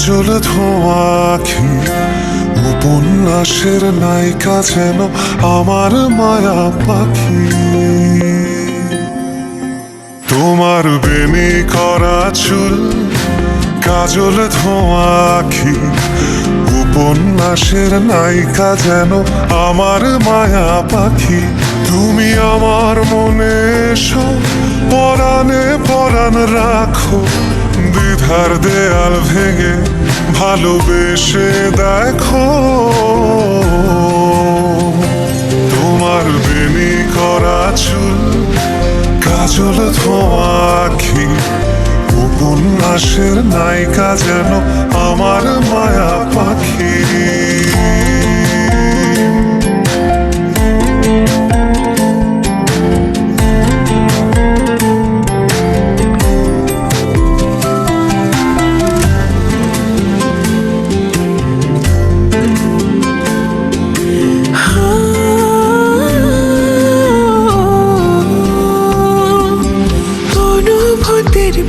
কাজল ধোয়া আখি, উপন্যাসের নায়িকা যেন আমার মায়া পাখি। তোমার বেনি করা চুল, কাজল ধোয়া আখি, উপন্যাসের নায়িকা যেন আমার মায়া পাখি। তুমি আমার মনে এসো, পরাণে পরাণ রাখো, দ্বিধার দেয়াল ভেঙে ভালোবেসে দেখো। তোমার বেনি করা চুল, কাজল ধোয়া আখি, উপন্যাসের নায়িকা যেন আমার মায়া পাখি।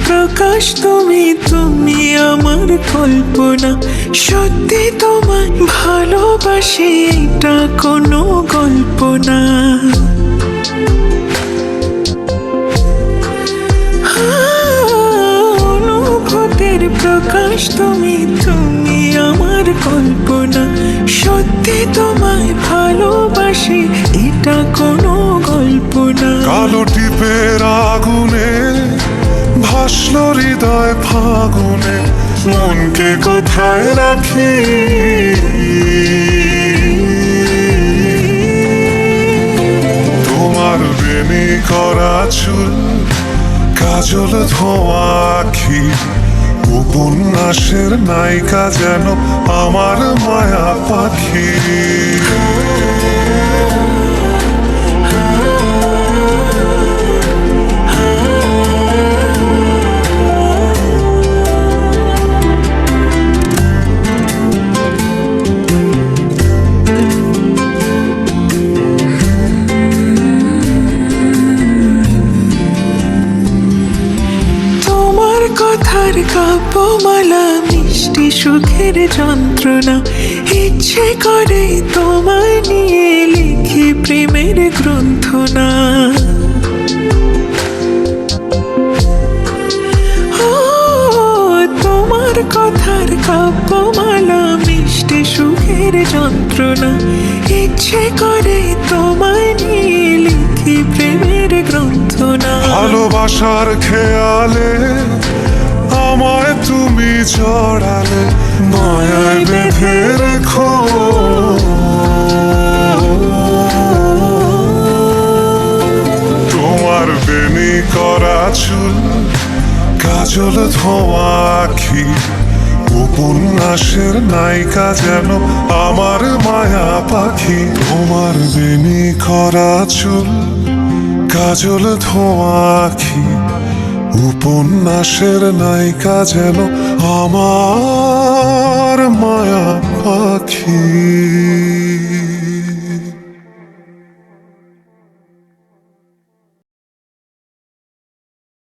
প্রকাশ তুমি, তুমি আমার কল্পনা, সত্যি তোমায় ভালোবাসি, এটা কোনো গল্প না। অনুভূতির প্রকাশ তুমি, তুমি আমার কল্পনা, সত্যি তোমায় ভালোবাসি, এটা কোনো গল্প না। কালো টিপের আগুনে ভাসল হৃদয় ফাগুনে, মনকে কোথায় রাখি। তোমার বেনি করা চুল, কাজল ধোয়া আখি, উপন্যাসের নায়িকা যেন আমার মায়া পাখি। কথার কাব্যমালা, মিষ্টি সুখের যন্ত্রণা, ইচ্ছে করে তোমায় নিয়ে লিখি প্রেমের গ্রন্থনা। ও তোমার কথার কাব্যমালা, মিষ্টি সুখের যন্ত্রণা, ইচ্ছে করে তোমায় নিয়ে লিখি প্রেমের গ্রন্থনা। ভালোবাসার খেয়ালে আমায় তুমি জড়ালে, মায়ায় বেঁধে রেখো। তোমার বেনি করা চুল, কাজল ধোয়া আখি, উপন্যাসের নায়িকা যেন আমার মায়া পাখি। তোমার বেনি করা চুল, কাজল ধোয়া আখি, উপন্যাসের নায়িকা যেন আমার মায়া পাখি।